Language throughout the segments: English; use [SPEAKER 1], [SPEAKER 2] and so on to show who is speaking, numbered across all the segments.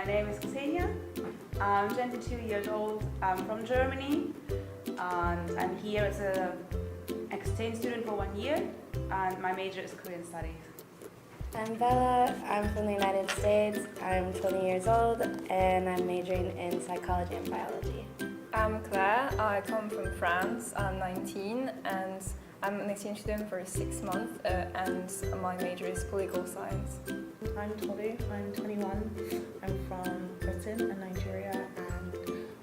[SPEAKER 1] My name is Ksenia. I'm 22 years old. I'm from Germany, and I'm here as an exchange student for 1 year, and my major is Korean Studies.
[SPEAKER 2] I'm Bella. I'm from the United States. I'm 20 years old, and I'm majoring in psychology and biology.
[SPEAKER 3] I'm Claire. I come from France. I'm 19, and I'm an exchange student for 6 months, and my major is political science.
[SPEAKER 4] I'm Toby. I'm 21. I'm from Britain and Nigeria, and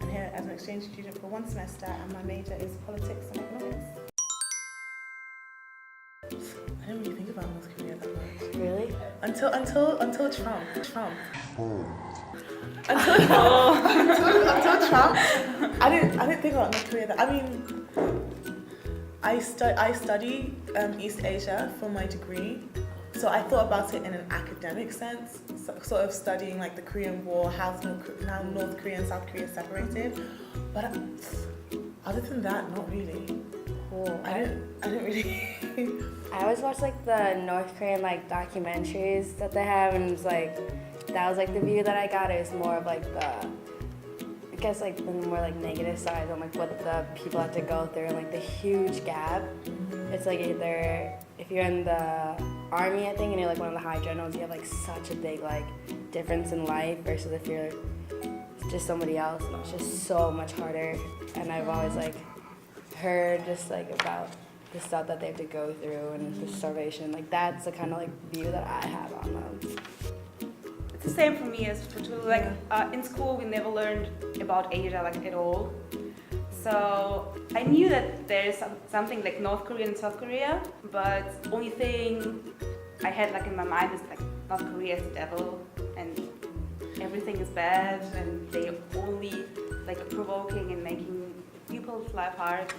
[SPEAKER 4] I'm here as an exchange student for 1 semester, and my major is politics and economics. I didn't really think about North Korea that much.
[SPEAKER 2] Really?
[SPEAKER 4] Until Trump. Until Trump, I didn't think about North Korea. I study East Asia for my degree, so I thought about it in an academic sense, sort of studying like the Korean War, how North Korea and South Korea separated. But other than that, not really.
[SPEAKER 2] Cool.
[SPEAKER 4] I didn't really.
[SPEAKER 2] I always watch like the North Korean like documentaries that they have, and it's like that was like the view that I got. It was more of like I guess like the more like negative side on like what the people have to go through and like the huge gap. It's like either if you're in the army, I think, and you're like one of the high generals, you have like such a big like difference in life versus if you're just somebody else, and it's just so much harder. And I've always like heard just like about the stuff that they have to go through and the starvation. Like that's the kind of like view that I have on them.
[SPEAKER 1] It's the same for me as for two. Like in school, we never learned about Asia like at all. So I knew that there's something like North Korea and South Korea, but the only thing I had like in my mind is like North Korea is the devil and everything is bad and they only like provoking and making people's life hard.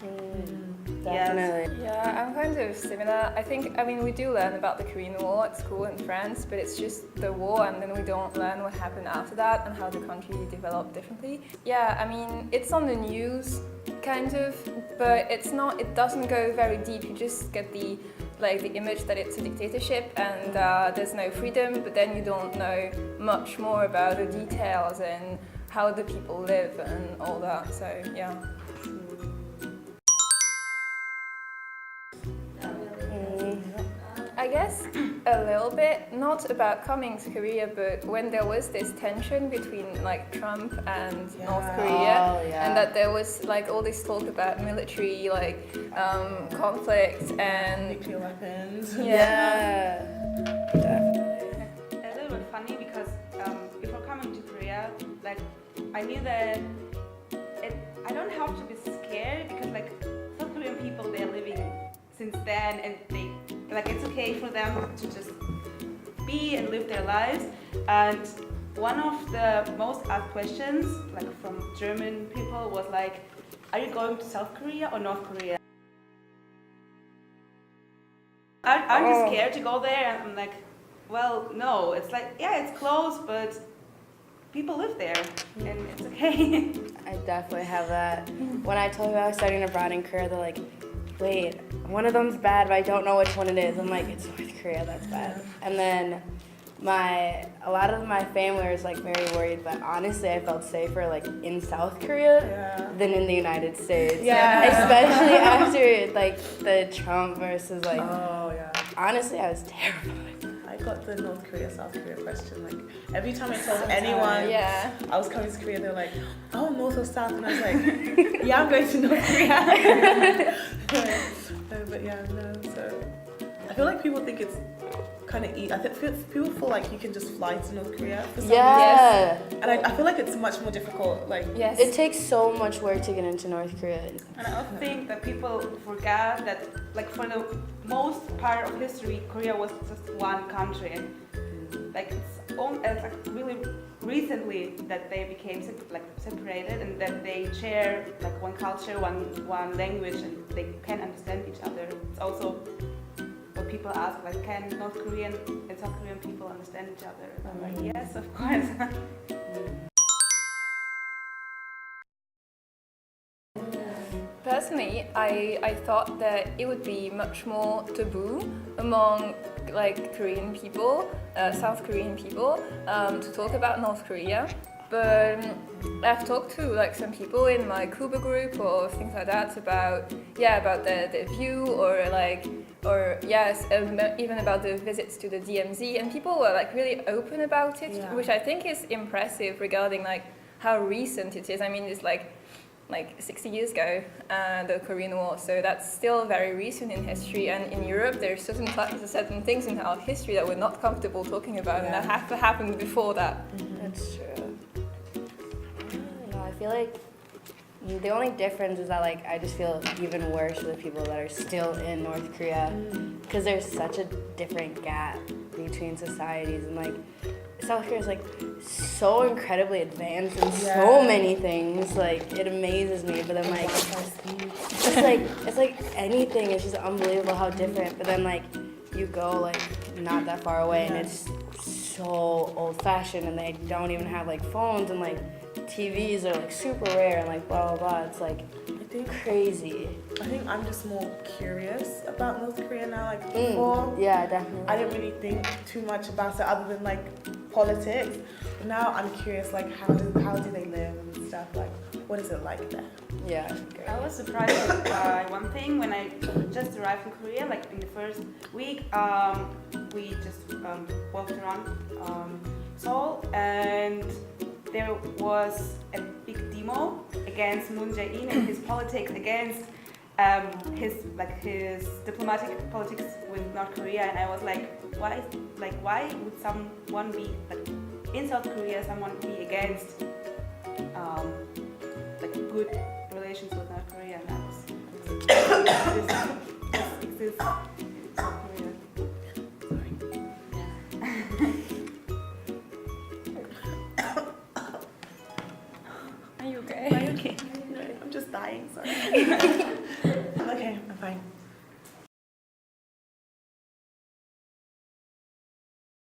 [SPEAKER 2] Definitely.
[SPEAKER 3] Yeah, I'm kind of similar. I mean, we do learn about the Korean War at school in France, but it's just the war, and then we don't learn what happened after that and how the country developed differently. Yeah, I mean, it's on the news, kind of, but it's not. It doesn't go very deep. You just get the image that it's a dictatorship and there's no freedom, but then you don't know much more about the details and how the people live and all that. So yeah. I guess a little bit, not about coming to Korea, but when there was this tension between like Trump and North Korea, and that there was like all this talk about military conflict and
[SPEAKER 4] Nuclear weapons.
[SPEAKER 2] Yeah. Definitely.
[SPEAKER 1] A little bit funny because before coming to Korea, like I knew that I don't have to be scared because like South Korean people, they're living since then and they like it's okay for them to just be and live their lives. And one of the most asked questions like from German people was like, are you going to South Korea or North Korea? Aren't you scared to go there? And I'm like, well, no. It's like, yeah, it's close, but people live there and it's okay.
[SPEAKER 2] I definitely have that. When I told you I was studying abroad in Korea, they're like, wait, one of them's bad, but I don't know which one it is. I'm like, it's North Korea, that's bad. And then a lot of my family was like very worried, but honestly I felt safer like in South Korea than in the United States.
[SPEAKER 4] Yeah.
[SPEAKER 2] Especially after like the Trump versus like,
[SPEAKER 4] Oh yeah.
[SPEAKER 2] honestly I was terrified.
[SPEAKER 4] I got the North Korea, South Korea question. Like every time I told anyone I was coming to Korea, they're like, "Oh, North or South?" And I was like, "Yeah, I'm going to North Korea." But yeah, no. So I feel like people think it's kind of easy. I think people feel like you can just fly to North Korea for some reason. And I feel like it's much more difficult. Like
[SPEAKER 2] it takes so much work to get into North Korea.
[SPEAKER 1] And I also think that people forget that, like, for the most part of history, Korea was just one country. Like, like really recently that they became separated and that they share like one culture, one language, and they can understand each other. It's also what people ask, like, can North Korean and South Korean people understand each other? And I'm like, yes, of course.
[SPEAKER 3] Personally, I thought that it would be much more taboo among like Korean people, South Korean people, to talk about North Korea. But I've talked to like some people in my Cuba group or things like that about the view even about the visits to the DMZ, and people were like really open about it, which I think is impressive regarding like how recent it is. I mean, it's like 60 years ago, the Korean War, so that's still very recent in history. And in Europe, there's certain things in our history that we're not comfortable talking about, and that have to happen before that.
[SPEAKER 2] That's true. I feel like the only difference is that like I just feel even worse for the people that are still in North Korea, because there's such a different gap between societies, and like South Korea is like so incredibly advanced in so many things. Like it amazes me, but then like it's like anything. It's just unbelievable how different. But then like you go like not that far away, and it's so old-fashioned, and they don't even have like phones, and like TVs are like super rare, and like blah blah blah. It's like crazy.
[SPEAKER 4] I think I'm just more curious about North Korea now. Like before,
[SPEAKER 2] yeah, definitely.
[SPEAKER 4] I didn't really think too much about it other than like politics. But now I'm curious, like how do they live and stuff? Like what is it like there?
[SPEAKER 2] Yeah.
[SPEAKER 1] I was surprised by one thing when I just arrived in Korea. Like in the first week, we just walked around Seoul, and there was a big demo against Moon Jae-in and his politics, against his diplomatic politics with North Korea. And I was like, why would someone be like in South Korea, someone be against like good relations with North Korea? And that was this exists in South Korea.
[SPEAKER 3] Are you okay?
[SPEAKER 4] Are you okay? I'm just dying, sorry.